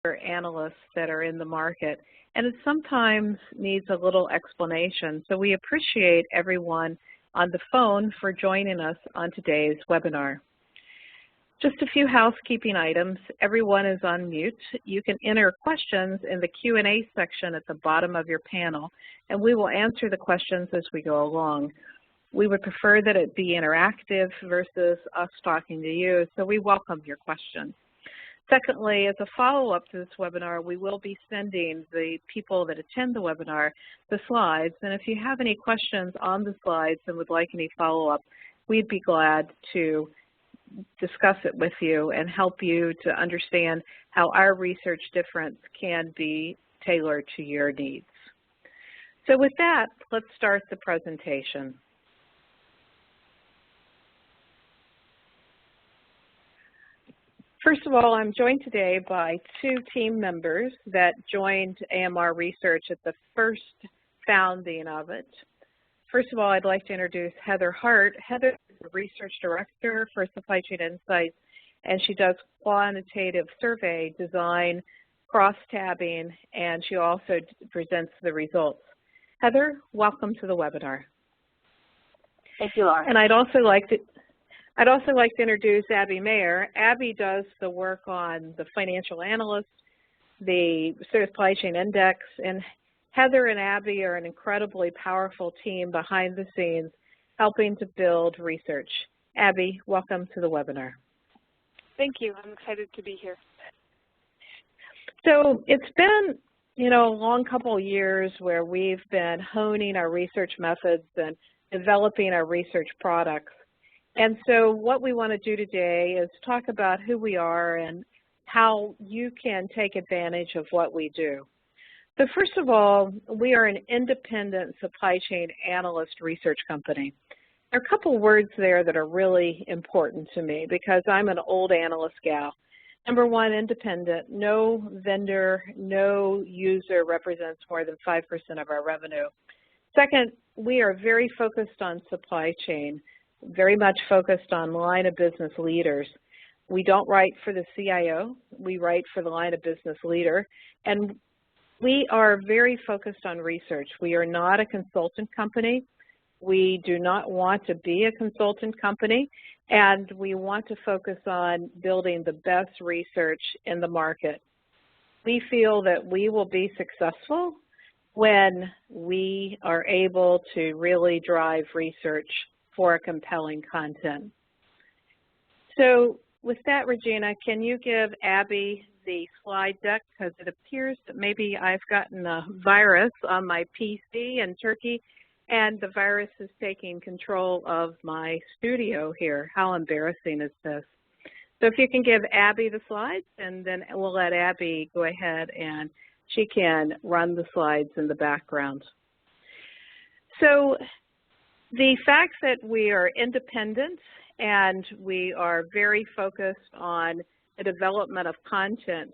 analysts that are in the market, and it sometimes needs a little explanation. So we appreciate everyone on the phone for joining us on today's webinar. Just a few housekeeping items. Everyone is on mute. You can enter questions in the Q&A section at the bottom of your panel, and we will answer the questions as we go along. We would prefer that it be interactive versus us talking to you, so we welcome your questions. Secondly, as a follow-up to this webinar, we will be sending the people that attend the webinar the slides, and if you have any questions on the slides and would like any follow-up, we'd be glad to discuss it with you and help you to understand how our research difference can be tailored to your needs. So with that, let's start the presentation. First of all, I'm joined today by two team members that joined AMR Research at the first founding of it. First of all, I'd like to introduce Heather Hart. Heather is the Research Director for Supply Chain Insights, and she does quantitative survey design, cross-tabbing, and she also presents the results. Heather, welcome to the webinar. Thank you, Laura. And I'd also like to introduce Abby Mayer. Abby does the work on the financial analyst, the supply chain index, and Heather and Abby are an incredibly powerful team behind the scenes helping to build research. Abby, welcome to the webinar. Thank you. I'm excited to be here. So it's been, a long couple of years where we've been honing our research methods and developing our research products. And so what we want to do today is talk about who we are and how you can take advantage of what we do. So first of all, we are an independent supply chain analyst research company. There are a couple words there that are really important to me because I'm an old analyst gal. Number one, independent. No vendor, no user represents more than 5% of our revenue. Second, we are very focused on supply chain, very much focused on line of business leaders. We don't write for the CIO, we write for the line of business leader, and we are very focused on research. We are not a consultant company. We do not want to be a consultant company, and we want to focus on building the best research in the market. We feel that we will be successful when we are able to really drive research for compelling content. So with that, Regina, can you give Abby the slide deck, because it appears that maybe I've gotten a virus on my PC in Turkey and the virus is taking control of my studio here. How embarrassing is this? So if you can give Abby the slides, and then we'll let Abby go ahead and she can run the slides in the background. So the fact that we are independent and we are very focused on the development of content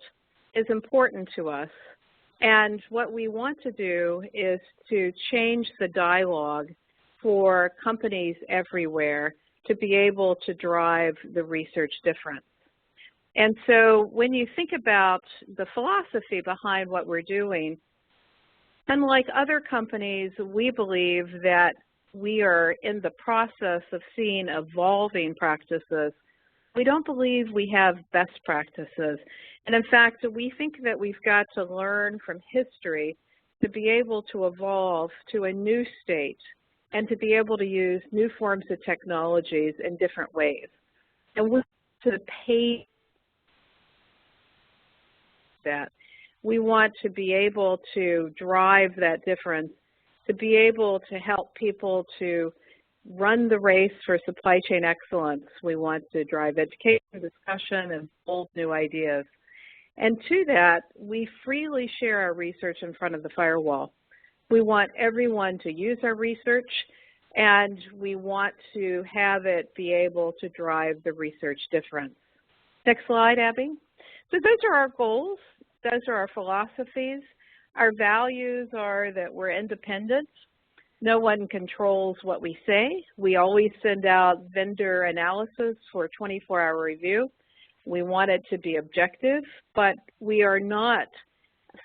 is important to us. And what we want to do is to change the dialogue for companies everywhere to be able to drive the research difference. And so when you think about the philosophy behind what we're doing, unlike other companies, we believe that we are in the process of seeing evolving practices. We don't believe we have best practices. And in fact, we think that we've got to learn from history to be able to evolve to a new state and to be able to use new forms of technologies in different ways. And we want to pay that. We want to be able to drive that difference, to be able to help people to run the race for supply chain excellence. We want to drive education, discussion, and bold new ideas. And to that, we freely share our research in front of the firewall. We want everyone to use our research, and we want to have it be able to drive the research difference. Next slide, Abby. So those are our goals. Those are our philosophies. Our values are that we're independent. No one controls what we say. We always send out vendor analysis for 24-hour review. We want it to be objective, but we are not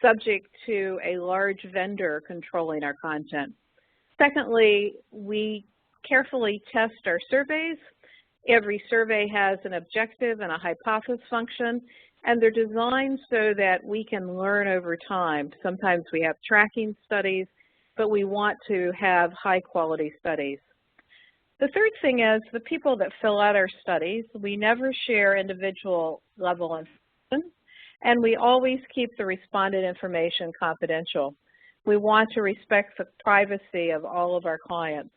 subject to a large vendor controlling our content. Secondly, we carefully test our surveys. Every survey has an objective and a hypothesis function, and they're designed so that we can learn over time. Sometimes we have tracking studies, but we want to have high-quality studies. The third thing is the people that fill out our studies, we never share individual level information, and we always keep the respondent information confidential. We want to respect the privacy of all of our clients.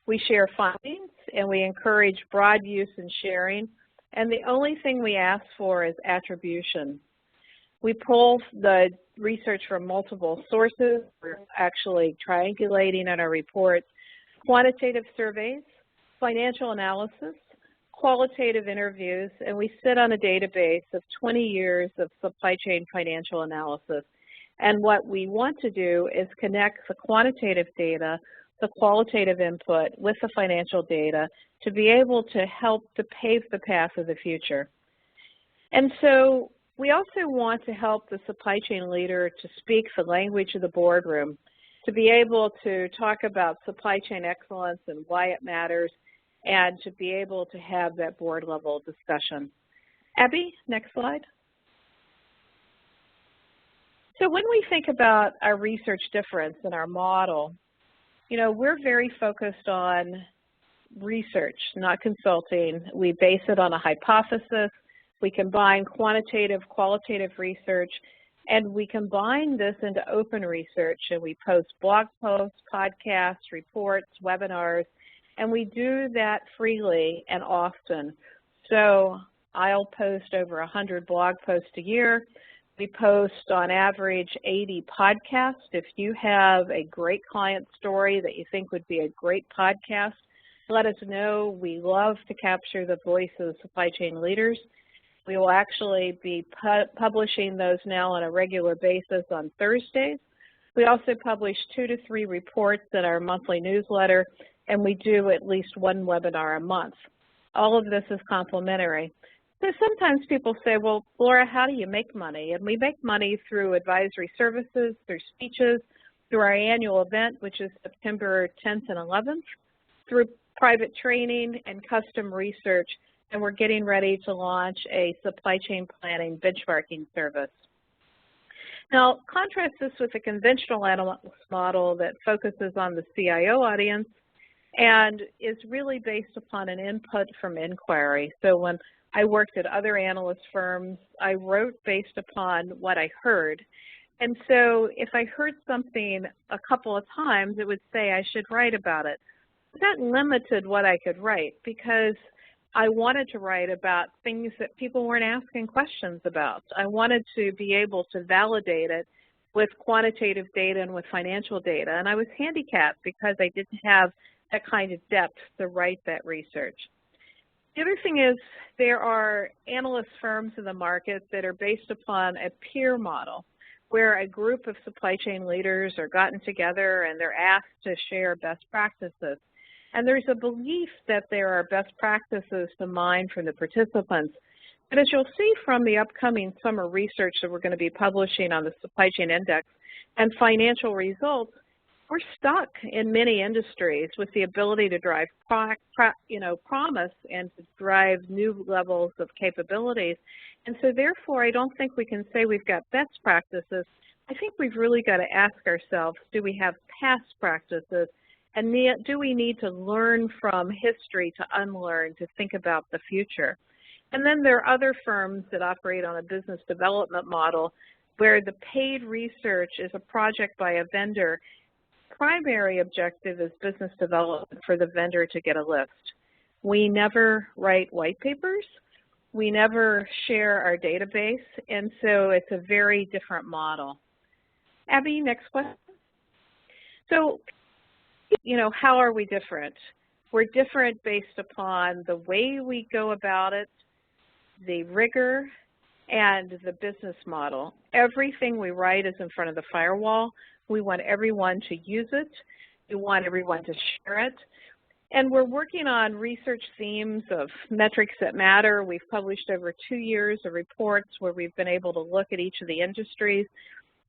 We share findings, and we encourage broad use and sharing, and the only thing we ask for is attribution. We pull the research from multiple sources. We're actually triangulating in our reports quantitative surveys, financial analysis, qualitative interviews, and we sit on a database of 20 years of supply chain financial analysis. And what we want to do is connect the quantitative data, the qualitative input with the financial data to be able to help to pave the path of the future. And so we also want to help the supply chain leader to speak the language of the boardroom, to be able to talk about supply chain excellence and why it matters, and to be able to have that board level discussion. Abby, next slide. So when we think about our research difference in our model, you know, we're very focused on research, not consulting. We base it on a hypothesis. We combine quantitative, qualitative research, and we combine this into open research, and we post blog posts, podcasts, reports, webinars, and we do that freely and often. So I'll post over 100 blog posts a year. We post on average 80 podcasts. If you have a great client story that you think would be a great podcast, let us know. We love to capture the voice of supply chain leaders. We will actually be publishing those now on a regular basis on Thursdays. We also publish 2 to 3 reports in our monthly newsletter, and we do at least 1 webinar a month. All of this is complimentary. So sometimes people say, well, Laura, how do you make money? And we make money through advisory services, through speeches, through our annual event, which is September 10th and 11th, through private training and custom research, and we're getting ready to launch a supply chain planning benchmarking service. Now, contrast this with a conventional analyst model that focuses on the CIO audience and is really based upon an input from inquiry. So when I worked at other analyst firms, I wrote based upon what I heard. And so if I heard something a couple of times, it would say I should write about it. That limited what I could write because I wanted to write about things that people weren't asking questions about. I wanted to be able to validate it with quantitative data and with financial data. And I was handicapped because I didn't have that kind of depth to write that research. The other thing is there are analyst firms in the market that are based upon a peer model where a group of supply chain leaders are gotten together and they're asked to share best practices. And there's a belief that there are best practices to mine from the participants. And as you'll see from the upcoming summer research that we're going to be publishing on the Supply Chain Index and financial results, we're stuck in many industries with the ability to drive promise and to drive new levels of capabilities. And so therefore, I don't think we can say we've got best practices. I think we've really got to ask ourselves, do we have past practices? And do we need to learn from history to unlearn to think about the future? And then there are other firms that operate on a business development model where the paid research is a project by a vendor. Primary objective is business development for the vendor to get a list. We never write white papers. We never share our database, and so it's a very different model. Abby, next question. So, you know, how are we different? We're different based upon the way we go about it, the rigor, and the business model. Everything we write is in front of the firewall. We want everyone to use it. We want everyone to share it. And we're working on research themes of metrics that matter. We've published over 2 years of reports where we've been able to look at each of the industries,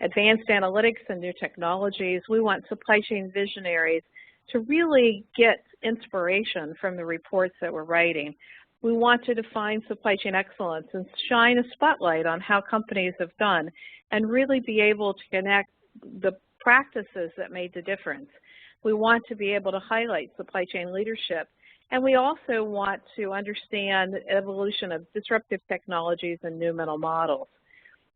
advanced analytics and new technologies. We want supply chain visionaries to really get inspiration from the reports that we're writing. We want to define supply chain excellence and shine a spotlight on how companies have done and really be able to connect the practices that made the difference. We want to be able to highlight supply chain leadership, and we also want to understand the evolution of disruptive technologies and new mental models.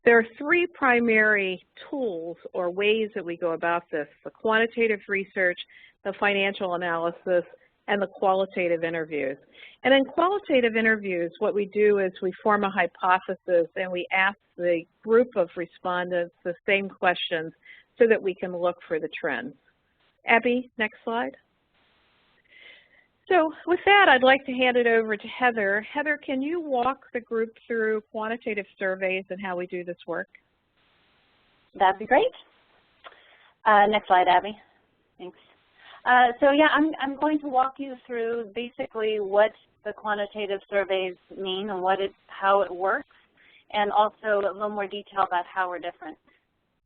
There are 3 primary tools or ways that we go about this: the quantitative research, the financial analysis, and the qualitative interviews. And in qualitative interviews, what we do is we form a hypothesis and we ask the group of respondents the same questions so that we can look for the trends. Abby, next slide. So with that, I'd like to hand it over to Heather. Heather, can you walk the group through quantitative surveys and how we do this work? That'd be great. Next slide, Abby. Thanks. So yeah, I'm going to walk you through basically what the quantitative surveys mean and how it works, and also a little more detail about how we're different.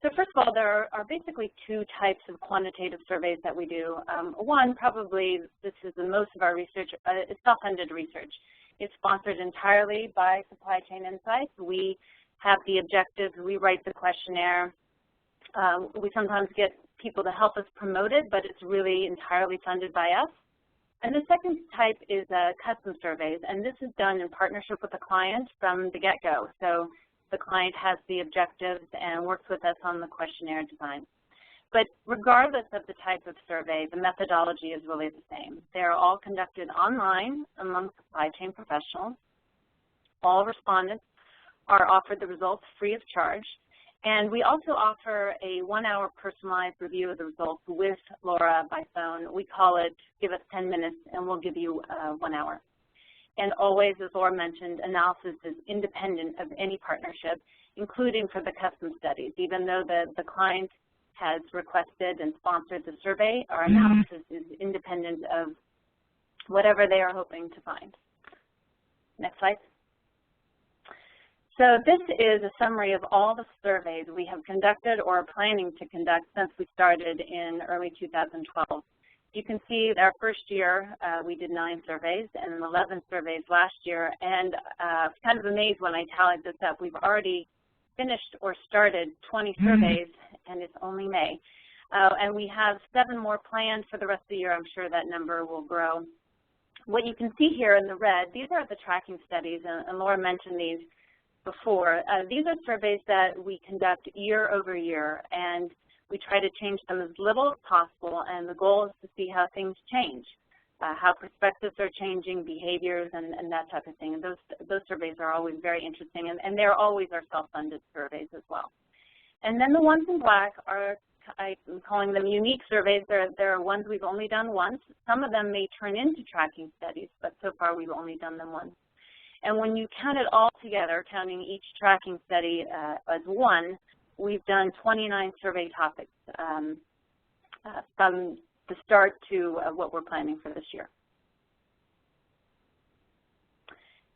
So first of all, there are basically 2 types of quantitative surveys that we do. One, probably this is the most of our research, is self-funded research. It's sponsored entirely by Supply Chain Insights. We have the objectives, we write the questionnaire. We sometimes get people to help us promote it, but it's really entirely funded by us. And the second type is custom surveys, and this is done in partnership with the client from the get-go. So the client has the objectives and works with us on the questionnaire design. But regardless of the type of survey, the methodology is really the same. They're all conducted online among supply chain professionals. All respondents are offered the results free of charge. And we also offer a 1-hour personalized review of the results with Lora by phone. We call it, give us 10 minutes and we'll give you 1 hour. And always, as Laura mentioned, analysis is independent of any partnership, including for the custom studies. Even though the client has requested and sponsored the survey, our analysis is independent of whatever they are hoping to find. Next slide. So this is a summary of all the surveys we have conducted or are planning to conduct since we started in early 2012. You can see that our first year we did 9 surveys and 11 surveys last year, and kind of amazed when I tallied this up. We've already finished or started 20 surveys, and it's only May. And we have 7 more planned for the rest of the year. I'm sure that number will grow. What you can see here in the red, these are the tracking studies, and Laura mentioned these before. These are surveys that we conduct year over year, and we try to change them as little as possible, and the goal is to see how things change, how perspectives are changing, behaviors, and that type of thing. And those surveys are always very interesting, and they're always our self-funded surveys as well. And then the ones in black are, I'm calling them unique surveys. They're ones we've only done once. Some of them may turn into tracking studies, but so far we've only done them once. And when you count it all together, counting each tracking study as one, we've done 29 survey topics from the start to what we're planning for this year.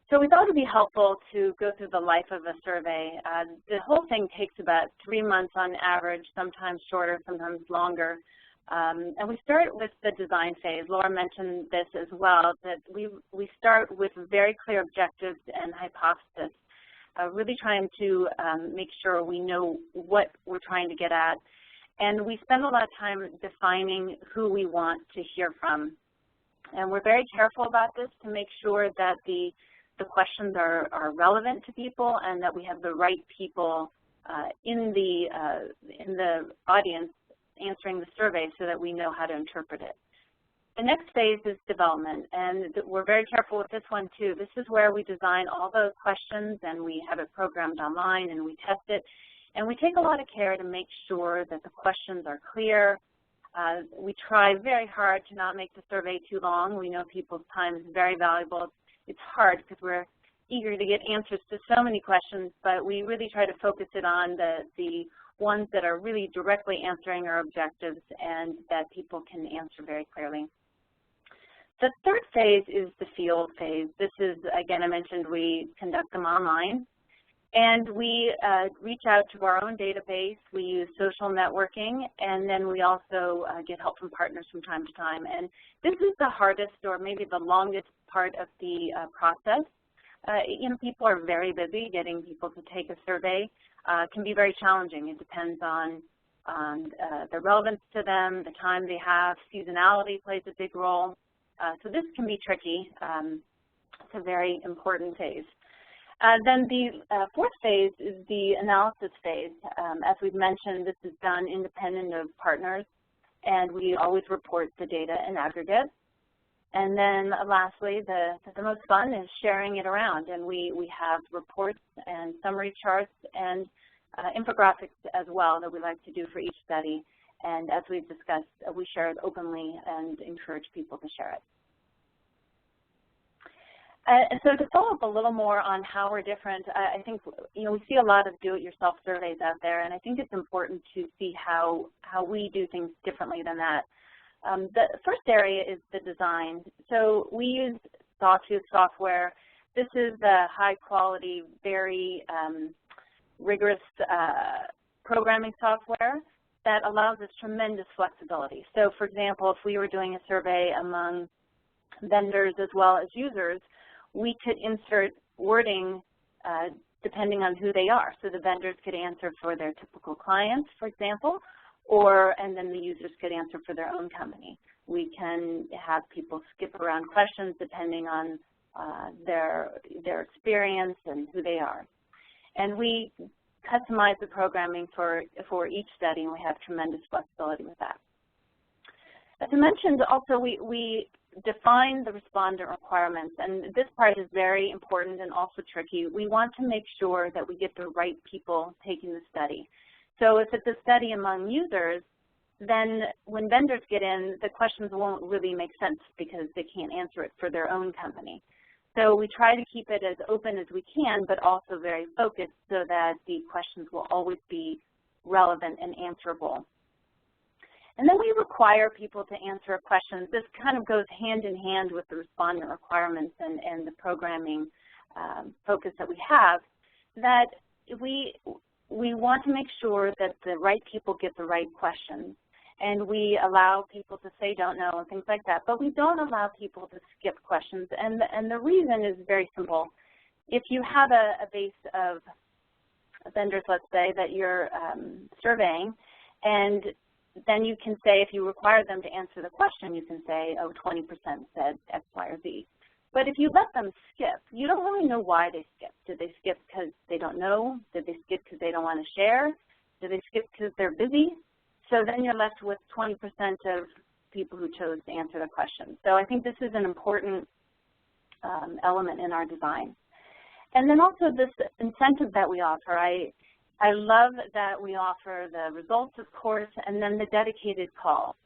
So we thought it would be helpful to go through the life of a survey. The whole thing takes about 3 months on average, sometimes shorter, sometimes longer. And we start with the design phase. Laura mentioned this as well, that we start with very clear objectives and hypothesis, really trying to make sure we know what we're trying to get at. And we spend a lot of time defining who we want to hear from. And we're very careful about this to make sure that the questions are relevant to people and that we have the right people in the audience answering the survey so that we know how to interpret it. The next phase is development, and we're very careful with this one too. This is where we design all those questions and we have it programmed online and we test it. And we take a lot of care to make sure that the questions are clear. We try very hard to not make the survey too long. We know people's time is very valuable. It's hard because we're eager to get answers to so many questions, but we really try to focus it on the ones that are really directly answering our objectives and that people can answer very clearly. The third phase is the field phase. This is, again, I mentioned we conduct them online. And we reach out to our own database, we use social networking, and then we also get help from partners from time to time. And this is the hardest or maybe the longest part of the process. You know, people are very busy. Getting people to take a survey can be very challenging. It depends on the relevance to them, the time they have. Seasonality plays a big role. So this can be tricky. It's a very important phase. Then the fourth phase is the analysis phase. As we've mentioned, this is done independent of partners, and we always report the data in aggregate. And then lastly, the most fun is sharing it around, and we have reports and summary charts and infographics as well that we like to do for each study. And as we've discussed, we share it openly and encourage people to share it. And so to follow up a little more on how we're different, I think, you know, we see a lot of do-it-yourself surveys out there, and I think it's important to see how we do things differently than that. The first area is the design. So we use Sawtooth software. This is the high-quality, very rigorous programming software that allows us tremendous flexibility. So, for example, if we were doing a survey among vendors as well as users, we could insert wording depending on who they are. So the vendors could answer for their typical clients, for example, and then the users could answer for their own company. We can have people skip around questions depending on their experience and who they are. And we customize the programming for each study, and we have tremendous flexibility with that. As I mentioned, also we define the respondent requirements, and this part is very important and also tricky. We want to make sure that we get the right people taking the study. So if it's a study among users, then when vendors get in, the questions won't really make sense because they can't answer it for their own company. So we try to keep it as open as we can, but also very focused so that the questions will always be relevant and answerable. And then we require people to answer questions. This kind of goes hand in hand with the respondent requirements and the programming focus that we have, that we want to make sure that the right people get the right questions. And we allow people to say don't know and things like that, but we don't allow people to skip questions. And the reason is very simple. If you have a base of vendors, let's say, that you're surveying, and then you can say, if you require them to answer the question, you can say, oh, 20% said X, Y, or Z. But if you let them skip, you don't really know why they skipped. Did they skip because they don't know? Did they skip because they don't want to share? Did they skip because they're busy? So then you're left with 20% of people who chose to answer the question. So I think this is an important element in our design. And then also this incentive that we offer. I love that we offer the results, of course, and then the dedicated call.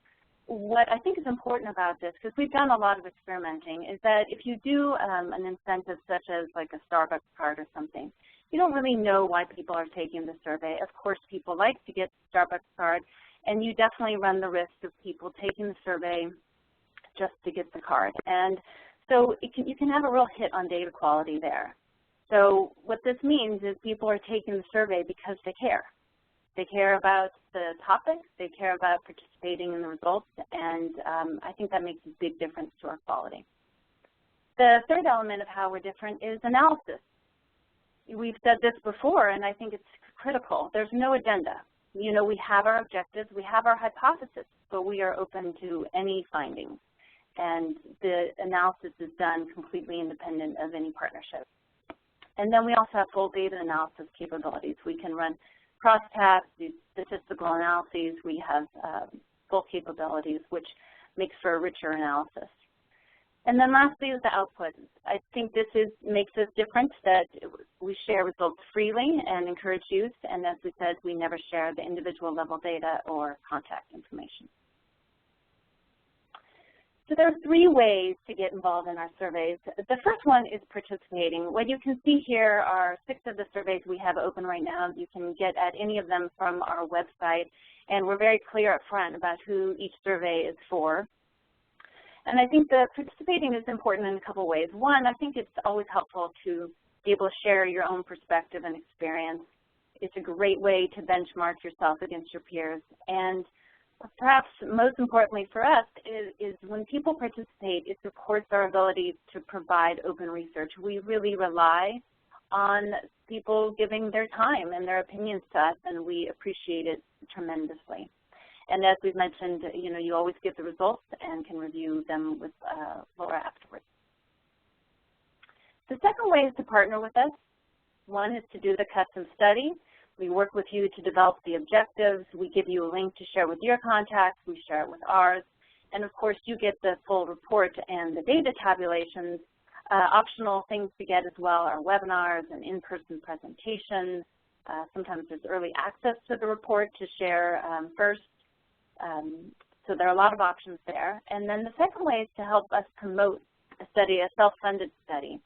What I think is important about this, because we've done a lot of experimenting, is that if you do an incentive such as like a Starbucks card or something, you don't really know why people are taking the survey. Of course, people like to get the Starbucks card, and you definitely run the risk of people taking the survey just to get the card. And so you can have a real hit on data quality there. So what this means is people are taking the survey because they care. They care about the topic, they care about participating in the results, and I think that makes a big difference to our quality. The third element of how we're different is analysis. We've said this before, and I think it's critical. There's no agenda. You know, we have our objectives, we have our hypothesis, but we are open to any findings. And the analysis is done completely independent of any partnership. And then we also have full data analysis capabilities. We can run crosstabs, do statistical analyses. We have full capabilities, which makes for a richer analysis. And then lastly is the output. I think this makes us different, that we share results freely and encourage use. And as we said, we never share the individual level data or contact information. So there are 3 ways to get involved in our surveys. The first one is participating. What you can see here are 6 of the surveys we have open right now. You can get at any of them from our website, and we're very clear up front about who each survey is for. And I think that participating is important in a couple ways. One, I think it's always helpful to be able to share your own perspective and experience. It's a great way to benchmark yourself against your peers. And perhaps most importantly for us is when people participate, it supports our ability to provide open research. We really rely on people giving their time and their opinions to us, and we appreciate it tremendously. And as we've mentioned, you always get the results and can review them with Laura afterwards. The second way is to partner with us. One is to do the custom study. We work with you to develop the objectives. We give you a link to share with your contacts. We share it with ours. And of course, you get the full report and the data tabulations. Optional things to get as well are webinars and in-person presentations. Sometimes there's early access to the report to share first. So there are a lot of options there. And then the second way is to help us promote a study, a self-funded study.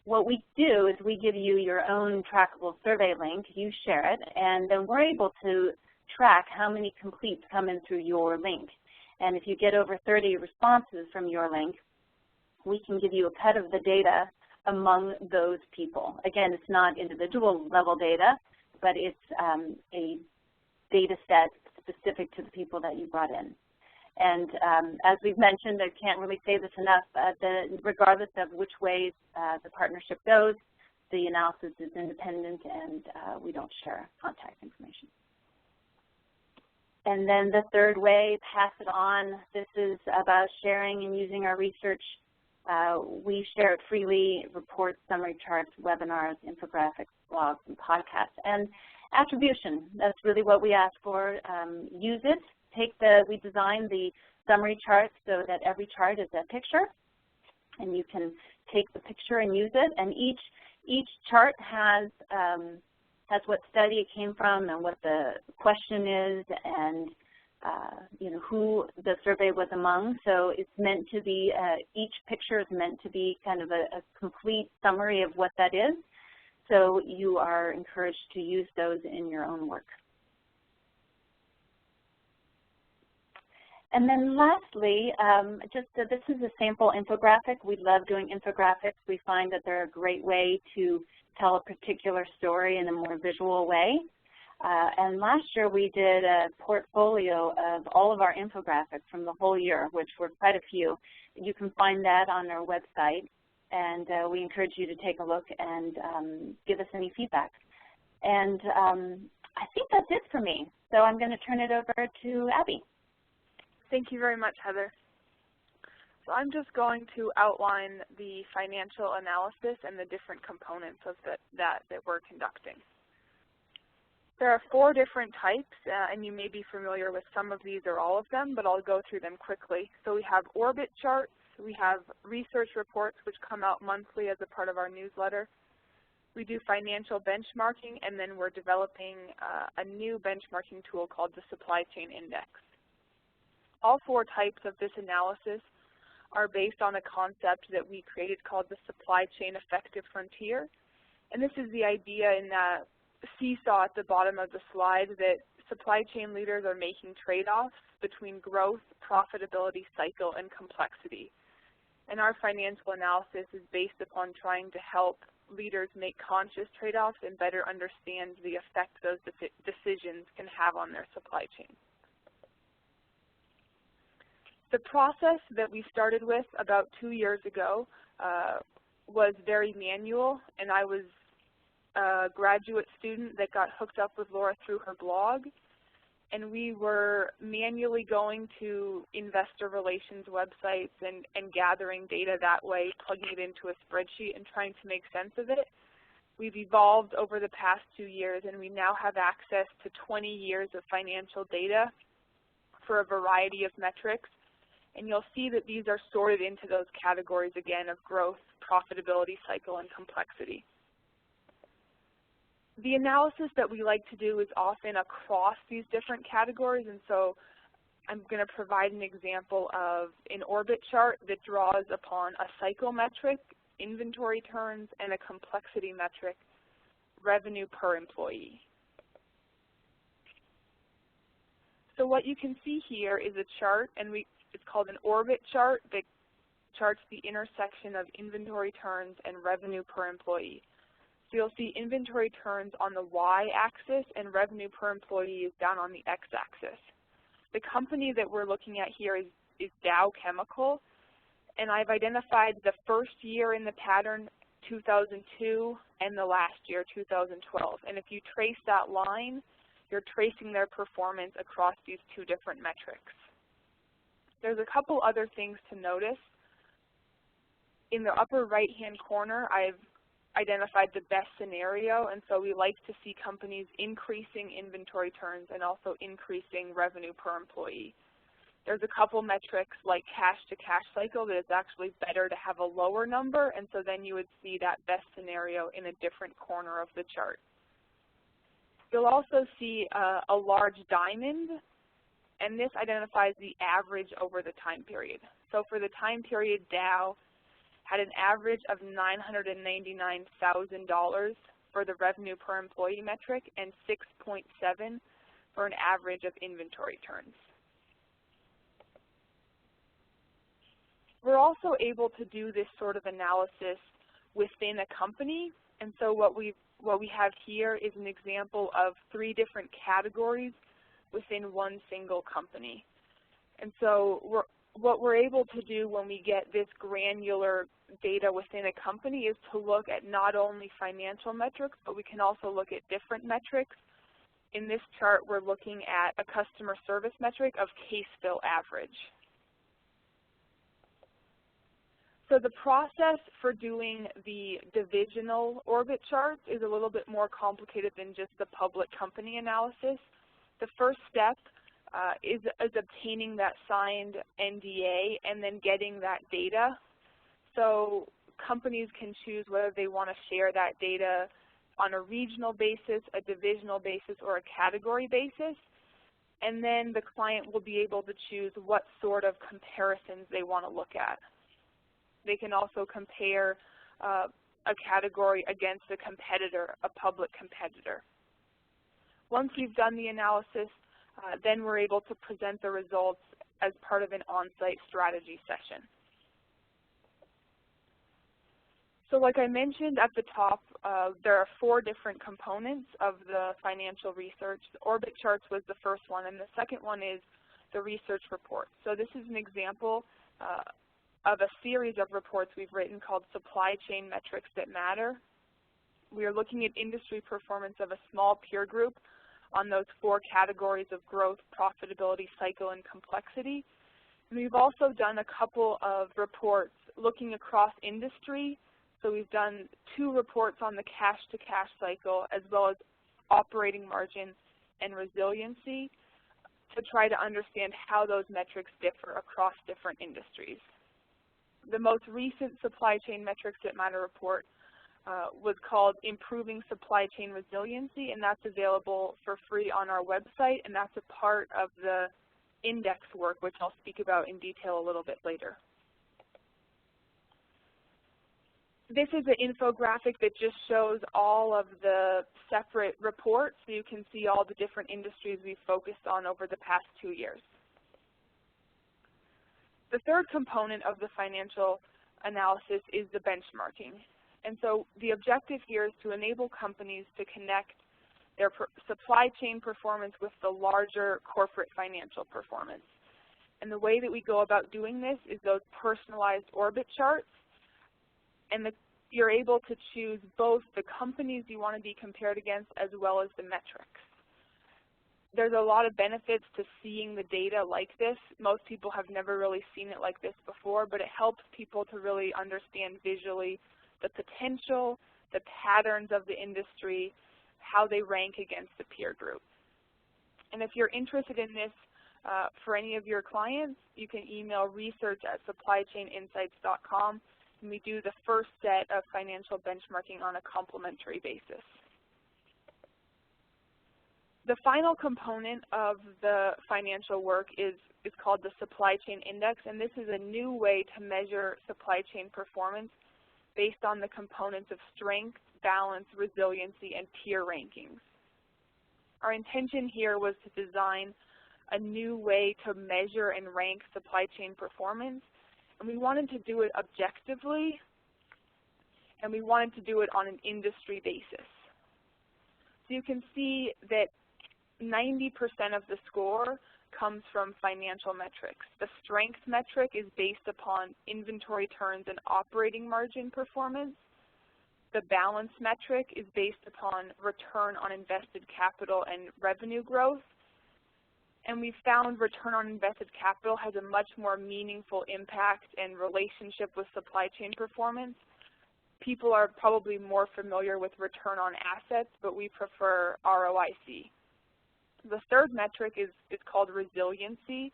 What we do is we give you your own trackable survey link, you share it, and then we're able to track how many completes come in through your link. And if you get over 30 responses from your link, we can give you a cut of the data among those people. Again, it's not individual level data, but it's a data set specific to the people that you brought in. And as we've mentioned, I can't really say this enough, regardless of which way the partnership goes, the analysis is independent and we don't share contact information. And then the third way, pass it on. This is about sharing and using our research. We share it freely, reports, summary charts, webinars, infographics, blogs, and podcasts. And attribution, that's really what we ask for. Use it. We designed the summary chart so that every chart is a picture, and you can take the picture and use it. And each chart has what study it came from and what the question is, and who the survey was among. So it's meant to be, each picture is meant to be kind of a complete summary of what that is. So you are encouraged to use those in your own work. And then lastly, this is a sample infographic. We love doing infographics. We find that they're a great way to tell a particular story in a more visual way. And last year we did a portfolio of all of our infographics from the whole year, which were quite a few. You can find that on our website, and we encourage you to take a look and give us any feedback. And I think that's it for me. So I'm going to turn it over to Abby. Thank you very much, Heather. So I'm just going to outline the financial analysis and the different components of that we're conducting. There are 4 different types, and you may be familiar with some of these or all of them, but I'll go through them quickly. So we have orbit charts, we have research reports which come out monthly as a part of our newsletter. We do financial benchmarking, and then we're developing a new benchmarking tool called the Supply Chain Index. All 4 types of this analysis are based on a concept that we created called the Supply Chain Effective Frontier. And this is the idea in that seesaw at the bottom of the slide that supply chain leaders are making trade-offs between growth, profitability, cycle, and complexity. And our financial analysis is based upon trying to help leaders make conscious trade-offs and better understand the effect those decisions can have on their supply chain. The process that we started with about 2 years ago was very manual, and I was a graduate student that got hooked up with Laura through her blog, and we were manually going to investor relations websites and gathering data that way, plugging it into a spreadsheet and trying to make sense of it. We've evolved over the past 2 years, and we now have access to 20 years of financial data for a variety of metrics. And you'll see that these are sorted into those categories again of growth, profitability, cycle, and complexity. The analysis that we like to do is often across these different categories, and so I'm going to provide an example of an orbit chart that draws upon a cycle metric, inventory turns, and a complexity metric, revenue per employee. So what you can see here is a chart, and it's called an orbit chart that charts the intersection of inventory turns and revenue per employee. So you'll see inventory turns on the y-axis and revenue per employee is down on the x-axis. The company that we're looking at here is Dow Chemical, and I've identified the first year in the pattern, 2002, and the last year, 2012. And if you trace that line, you're tracing their performance across these two different metrics. There's a couple other things to notice. In the upper right-hand corner, I've identified the best scenario, and so we like to see companies increasing inventory turns and also increasing revenue per employee. There's a couple metrics like cash-to-cash cycle that it's actually better to have a lower number, and so then you would see that best scenario in a different corner of the chart. You'll also see a large diamond, and this identifies the average over the time period. So for the time period, Dow had an average of $999,000 for the revenue per employee metric and 6.7 for an average of inventory turns. We're also able to do this sort of analysis within a company, and so what we have here is an example of 3 different categories within one single company. And so what we're able to do when we get this granular data within a company is to look at not only financial metrics, but we can also look at different metrics. In this chart, we're looking at a customer service metric of case fill average. So the process for doing the divisional orbit charts is a little bit more complicated than just the public company analysis. The first step is obtaining that signed NDA and then getting that data. So companies can choose whether they want to share that data on a regional basis, a divisional basis, or a category basis. And then the client will be able to choose what sort of comparisons they want to look at. They can also compare a category against a competitor, a public competitor. Once we've done the analysis, then we're able to present the results as part of an on-site strategy session. So like I mentioned at the top, there are 4 different components of the financial research. The orbit charts was the first one, and the second one is the research report. So this is an example of a series of reports we've written called Supply Chain Metrics That Matter. We are looking at industry performance of a small peer group on those 4 categories of growth, profitability, cycle, and complexity. And we've also done a couple of reports looking across industry. So we've done 2 reports on the cash-to-cash cycle as well as operating margin and resiliency to try to understand how those metrics differ across different industries. The most recent Supply Chain Metrics That Matter report was called Improving Supply Chain Resiliency, and that's available for free on our website, and that's a part of the index work, which I'll speak about in detail a little bit later. This is an infographic that just shows all of the separate reports, so you can see all the different industries we've focused on over the past 2 years. The third component of the financial analysis is the benchmarking. And so the objective here is to enable companies to connect their supply chain performance with the larger corporate financial performance. And the way that we go about doing this is those personalized orbit charts. And you're able to choose both the companies you want to be compared against as well as the metrics. There's a lot of benefits to seeing the data like this. Most people have never really seen it like this before, but it helps people to really understand visually the potential, the patterns of the industry, how they rank against the peer group. And if you're interested in this for any of your clients, you can email research@supplychaininsights.com, and we do the first set of financial benchmarking on a complimentary basis. The final component of the financial work is called the Supply Chain Index, and this is a new way to measure supply chain performance based on the components of strength, balance, resiliency, and peer rankings. Our intention here was to design a new way to measure and rank supply chain performance, And we wanted to do it objectively, and we wanted to do it on an industry basis. So you can see that 90% of the score comes from financial metrics. The strength metric is based upon inventory turns and operating margin performance. The balance metric is based upon return on invested capital and revenue growth. And we found return on invested capital has a much more meaningful impact and relationship with supply chain performance. People are probably more familiar with return on assets, but we prefer ROIC. The third metric is called resiliency,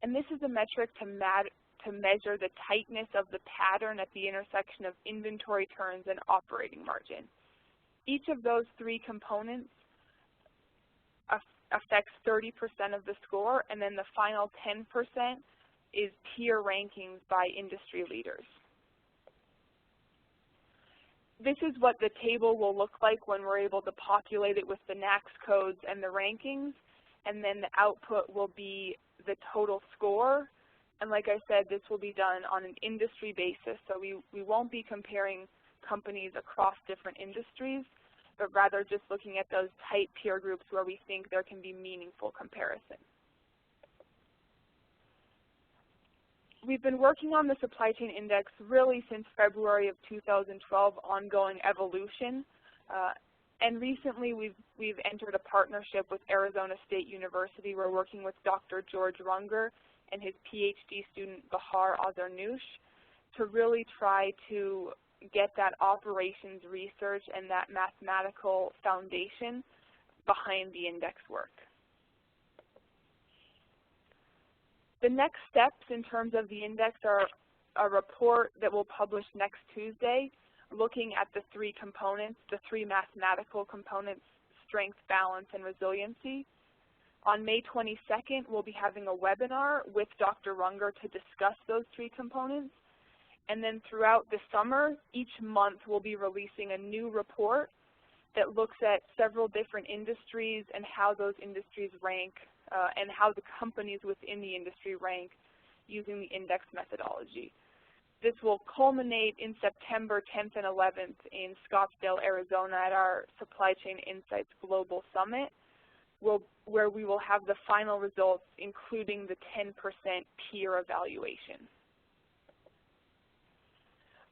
and this is a metric to measure the tightness of the pattern at the intersection of inventory turns and operating margin. Each of those three components affects 30% of the score, and then the final 10% is peer rankings by industry leaders. This is what the table will look like when we're able to populate it with the NAAQS codes and the rankings, and then the output will be the total score. And like I said, this will be done on an industry basis, so we won't be comparing companies across different industries, but rather just looking at those tight peer groups where we think there can be meaningful comparison. We've been working on the supply chain index really since February of 2012, ongoing evolution. And recently we've entered a partnership with Arizona State University. We're working with Dr. George Runger and his PhD student Bahar Azarnoush to really try to get that operations research and that mathematical foundation behind the index work. The next steps in terms of the index are a report that we'll publish next Tuesday looking at the three components, the three mathematical components, strength, balance, and resiliency. On May 22nd, we'll be having a webinar with Dr. Runger to discuss those three components. And then throughout the summer, each month we'll be releasing a new report that looks at several different industries and how those industries rank and how the companies within the industry rank using the index methodology. This will culminate in September 10th and 11th in Scottsdale, Arizona at our Supply Chain Insights Global Summit, where we will have the final results including the 10% peer evaluation.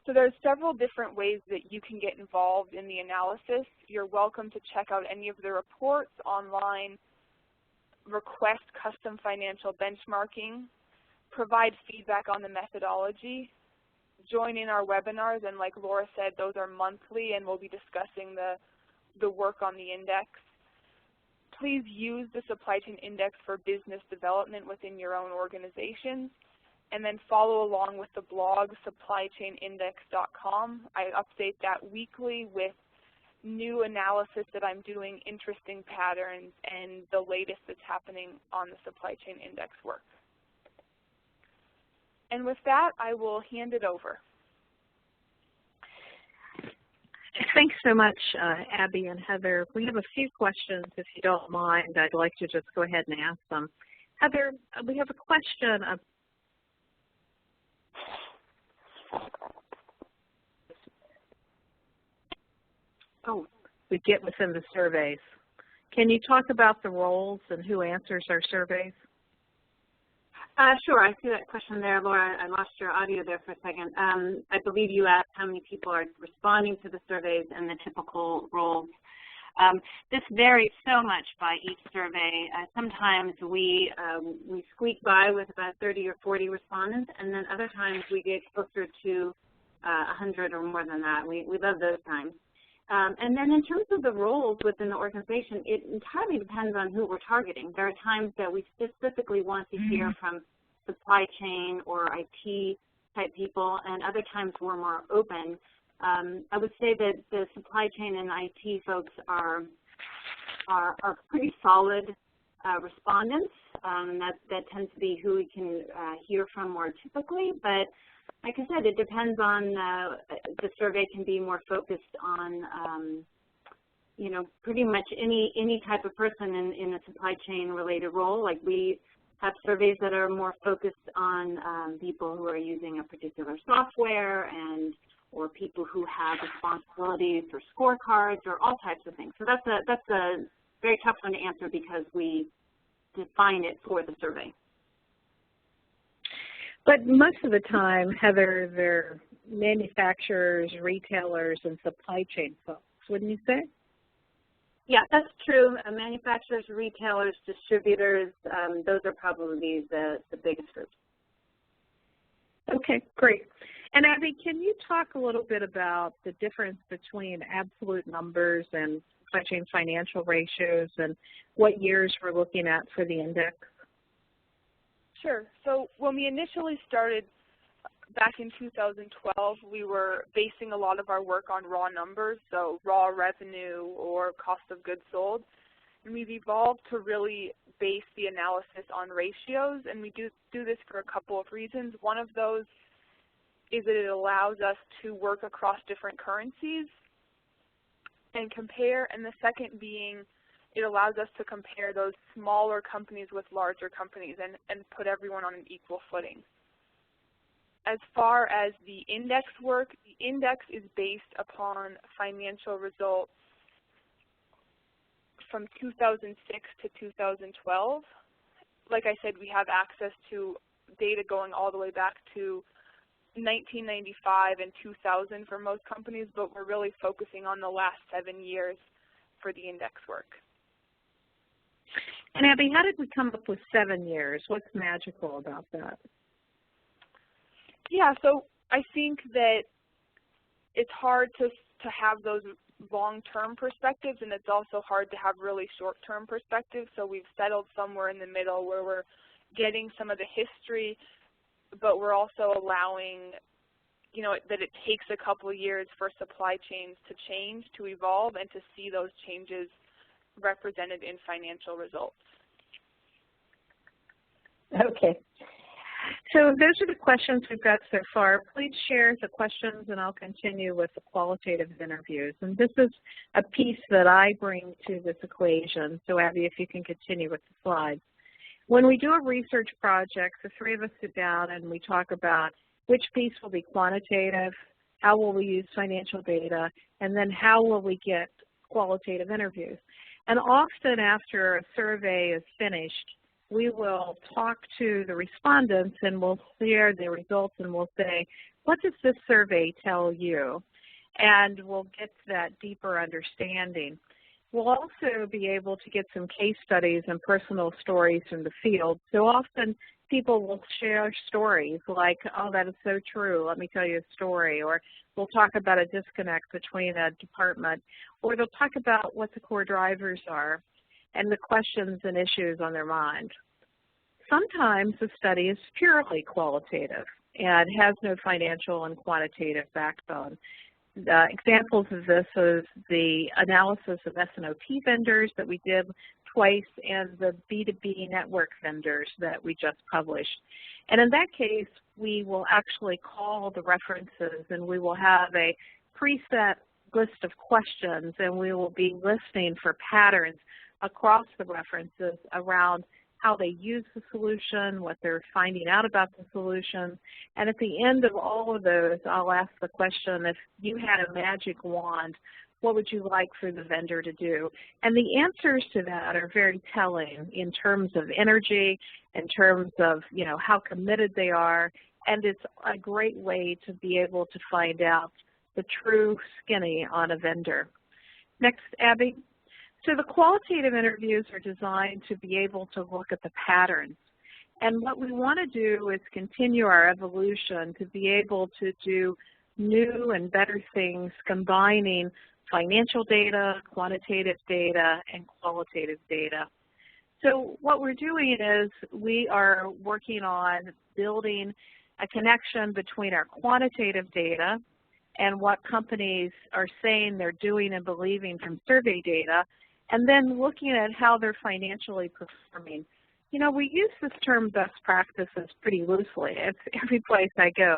So there's several different ways that you can get involved in the analysis. You're welcome to check out any of the reports online, request custom financial benchmarking, provide feedback on the methodology, join in our webinars, and like Laura said, those are monthly and we'll be discussing the work on the index. Please use the Supply Chain Index for business development within your own organizations, and then follow along with the blog supplychainindex.com. I update that weekly with new analysis that I'm doing, interesting patterns, and the latest that's happening on the Supply Chain Index work. And with that, I will hand it over. Thanks so much, Abby and Heather. We have a few questions, if you don't mind. I'd like to just go ahead and ask them. Heather, we have a question of we get within the surveys. Can you talk about the roles and who answers our surveys? Sure. I see that question there, Laura. I lost your audio there for a second. I believe you asked how many people are responding to the surveys and the typical roles. This varies so much by each survey. Sometimes we squeak by with about 30 or 40 respondents, and then other times we get closer to 100 or more than that. We love those times. And then in terms of the roles within the organization, it entirely depends on who we're targeting. There are times that we specifically want to hear from supply chain or IT type people, and other times we're more open. I would say that the supply chain and IT folks are pretty solid respondents. That tends to be who we can hear from more typically, but like I said, it depends on, the survey can be more focused on, you know, pretty much any type of person in a supply chain related role. Like we have surveys that are more focused on people who are using a particular software or people who have responsibilities for scorecards or all types of things. So that's a very tough one to answer because we define it for the survey. But most of the time, Heather, they're manufacturers, retailers, and supply chain folks, wouldn't you say? Yeah, that's true. Manufacturers, retailers, distributors, those are probably the biggest groups. Okay, great. And Abby, can you talk a little bit about the difference between absolute numbers and supply chain financial ratios and what years we're looking at for the index? Sure. So when we initially started back in 2012, we were basing a lot of our work on raw numbers, so raw revenue or cost of goods sold. And we've evolved to really base the analysis on ratios, and we do this for a couple of reasons. One of those is that it allows us to work across different currencies and compare, and the second being it allows us to compare those smaller companies with larger companies and put everyone on an equal footing. As far as the index work, the index is based upon financial results from 2006 to 2012. Like I said, we have access to data going all the way back to 1995 and 2000 for most companies, but we're really focusing on the last 7 years for the index work. And Abby, how did we come up with 7 years? What's magical about that? Yeah, so I think that it's hard to have those long-term perspectives, and it's also hard to have really short-term perspectives. So we've settled somewhere in the middle where we're getting some of the history, but we're also allowing, you know, that it takes a couple of years for supply chains to change, to evolve, and to see those changes represented in financial results. Okay. So those are the questions we've got so far. Please share the questions, and I'll continue with the qualitative interviews. And this is a piece that I bring to this equation. So Abby, if you can continue with the slides. When we do a research project, the three of us sit down and we talk about which piece will be quantitative, how will we use financial data, and then how will we get qualitative interviews. And often after a survey is finished, we will talk to the respondents and we'll share the results and we'll say, what does this survey tell you? And we'll get to that deeper understanding. We'll also be able to get some case studies and personal stories from the field. So often people will share stories like, oh, that is so true, let me tell you a story. Or we'll talk about a disconnect between a department. Or they'll talk about what the core drivers are and the questions and issues on their mind. Sometimes the study is purely qualitative and has no financial and quantitative backbone. Examples of this is the analysis of S&OP vendors that we did twice and the B2B network vendors that we just published. And in that case, we will actually call the references and we will have a preset list of questions and we will be listening for patterns across the references around how they use the solution, what they're finding out about the solution. And at the end of all of those, I'll ask the question, if you had a magic wand, what would you like for the vendor to do? And the answers to that are very telling in terms of energy, in terms of, you know, how committed they are, and it's a great way to be able to find out the true skinny on a vendor. Next, Abby. So the qualitative interviews are designed to be able to look at the patterns. And what we want to do is continue our evolution to be able to do new and better things combining financial data, quantitative data, and qualitative data. So what we're doing is we are working on building a connection between our quantitative data and what companies are saying they're doing and believing from survey data, and then looking at how they're financially performing. You know, we use this term best practices pretty loosely. It's every place I go.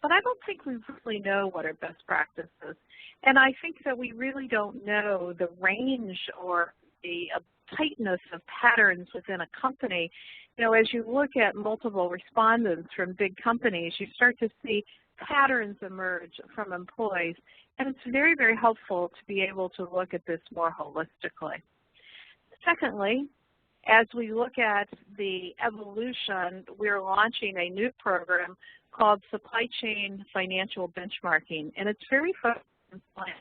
But I don't think we really know what are best practices. And I think that we really don't know the range or the tightness of patterns within a company. You know, as you look at multiple respondents from big companies, you start to see patterns emerge from employees, and it's very, very helpful to be able to look at this more holistically. Secondly, as we look at the evolution, we're launching a new program called Supply Chain Financial Benchmarking, and it's very focused on science.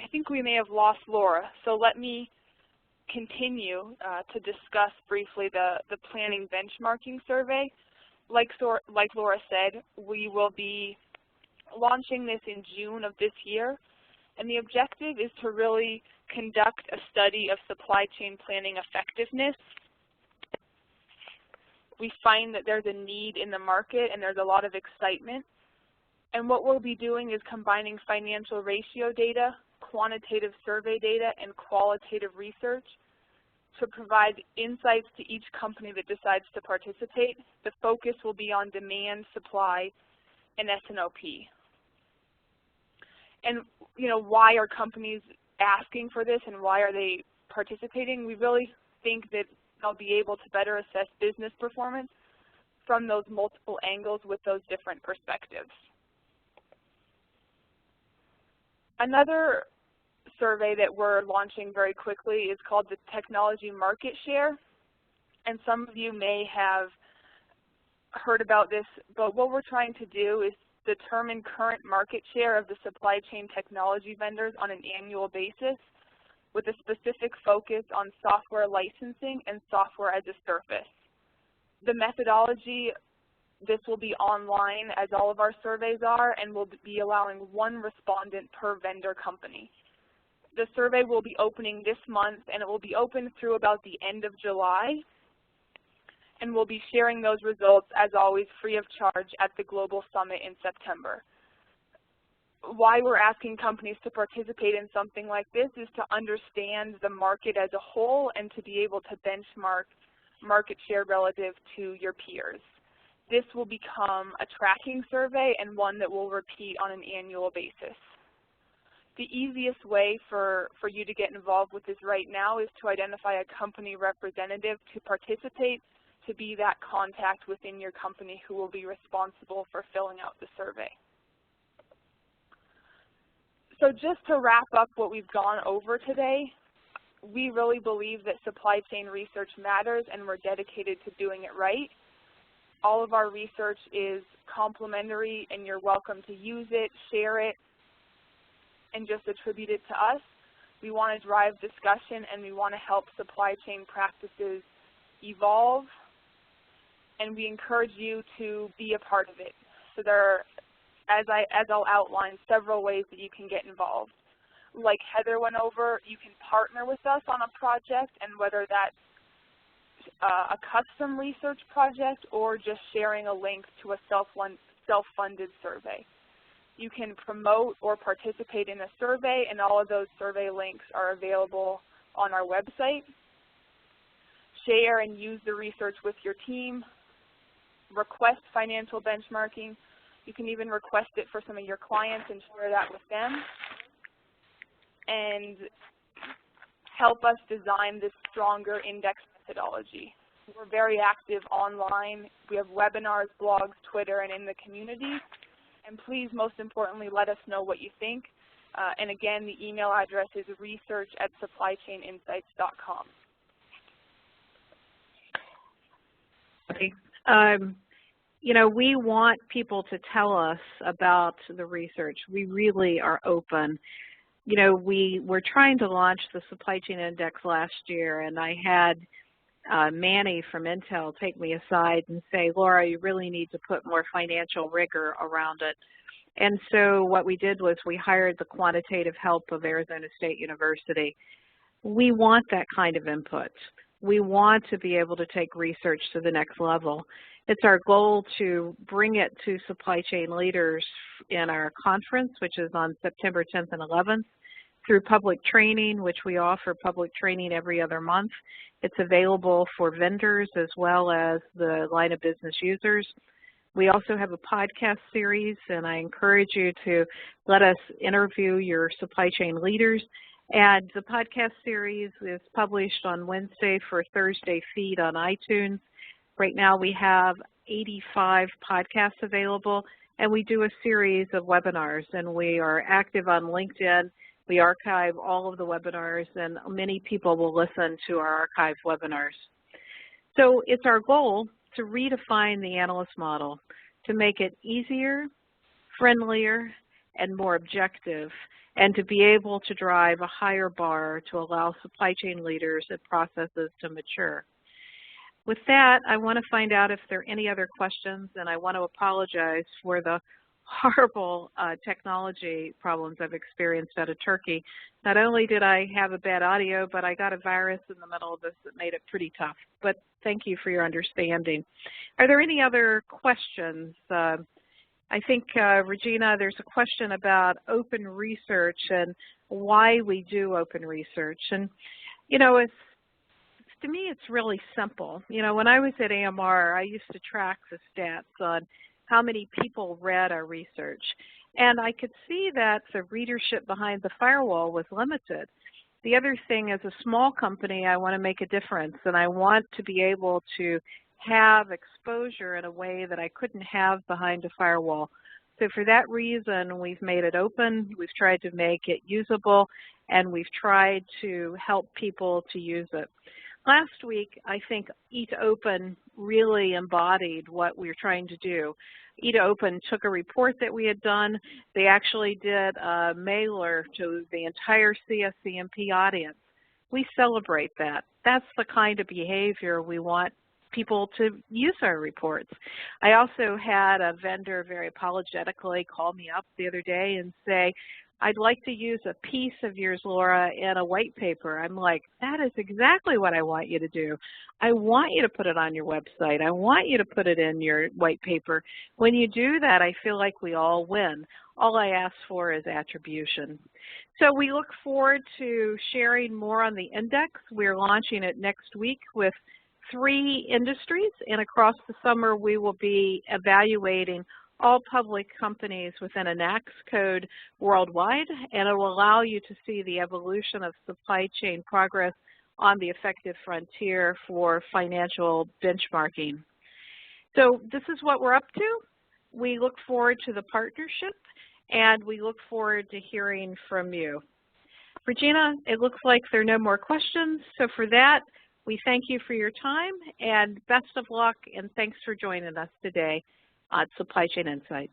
I think we may have lost Laura, so let me continue to discuss briefly the planning benchmarking survey. Like Laura said, we will be launching this in June of this year, and the objective is to really conduct a study of supply chain planning effectiveness. We find that there's a need in the market and there's a lot of excitement, and what we'll be doing is combining financial ratio data, quantitative survey data, and qualitative research to provide insights to each company that decides to participate. The focus will be on demand, supply, and S&OP. And you know, why are companies asking for this and why are they participating? We really think that they'll be able to better assess business performance from those multiple angles with those different perspectives. Another survey that we're launching very quickly is called the Technology Market Share, and some of you may have heard about this, but what we're trying to do is determine current market share of the supply chain technology vendors on an annual basis with a specific focus on software licensing and software as a service. The methodology, this will be online as all of our surveys are, and we'll be allowing one respondent per vendor company. The survey will be opening this month, and it will be open through about the end of July, and we'll be sharing those results, as always, free of charge at the Global Summit in September. Why we're asking companies to participate in something like this is to understand the market as a whole and to be able to benchmark market share relative to your peers. This will become a tracking survey and one that we'll repeat on an annual basis. The easiest way for you to get involved with this right now is to identify a company representative to participate, to be that contact within your company who will be responsible for filling out the survey. So just to wrap up what we've gone over today, we really believe that supply chain research matters and we're dedicated to doing it right. All of our research is complimentary and you're welcome to use it, share it, and just attribute it to us. We want to drive discussion and we want to help supply chain practices evolve, and we encourage you to be a part of it. So there are, as I'll outline, several ways that you can get involved. Like Heather went over, you can partner with us on a project, and whether that's a custom research project or just sharing a link to a self-funded survey. You can promote or participate in a survey, and all of those survey links are available on our website. Share and use the research with your team. Request financial benchmarking. You can even request it for some of your clients and share that with them. And help us design this stronger index methodology. We're very active online. We have webinars, blogs, Twitter, and in the community. And please, most importantly, let us know what you think. And again, the email address is research@supplychaininsights.com. You know, we want people to tell us about the research. We really are open. You know, we were trying to launch the Supply Chain Index last year, and I had Manny from Intel take me aside and say, Laura, you really need to put more financial rigor around it. And so what we did was we hired the quantitative help of Arizona State University. We want that kind of input. We want to be able to take research to the next level. It's our goal to bring it to supply chain leaders in our conference, which is on September 10th and 11th, through public training, which we offer public training every other month. It's available for vendors as well as the line of business users. We also have a podcast series, and I encourage you to let us interview your supply chain leaders. And the podcast series is published on Wednesday for Thursday feed on iTunes. Right now we have 85 podcasts available, and we do a series of webinars, and we are active on LinkedIn. We archive all of the webinars, and many people will listen to our archived webinars. So it's our goal to redefine the analyst model, to make it easier, friendlier, and more objective, and to be able to drive a higher bar to allow supply chain leaders and processes to mature. With that, I want to find out if there are any other questions, and I want to apologize for the horrible technology problems I've experienced out of Turkey. Not only did I have a bad audio, but I got a virus in the middle of this that made it pretty tough. But thank you for your understanding. Are there any other questions? I think, Regina, there's a question about open research and why we do open research. And, you know, to me, it's really simple. You know, when I was at AMR, I used to track the stats on how many people read our research. And I could see that the readership behind the firewall was limited. The other thing, as a small company, I want to make a difference, and I want to be able to have exposure in a way that I couldn't have behind a firewall. So for that reason, we've made it open, we've tried to make it usable, and we've tried to help people to use it. Last week, I think E2Open really embodied what we're trying to do. E2Open took a report that we had done. They actually did a mailer to the entire CSCMP audience. We celebrate that. That's the kind of behavior we want people to use our reports. I also had a vendor very apologetically call me up the other day and say, I'd like to use a piece of yours, Lora, in a white paper. I'm like, that is exactly what I want you to do. I want you to put it on your website. I want you to put it in your white paper. When you do that, I feel like we all win. All I ask for is attribution. So we look forward to sharing more on the index. We're launching it next week with 3 industries, and across the summer we will be evaluating all public companies within a NAAQS code worldwide, and it will allow you to see the evolution of supply chain progress on the effective frontier for financial benchmarking. So this is what we're up to. We look forward to the partnership, and we look forward to hearing from you. Regina, it looks like there are no more questions, so for that, we thank you for your time, and best of luck, and thanks for joining us today on Supply Chain Insights.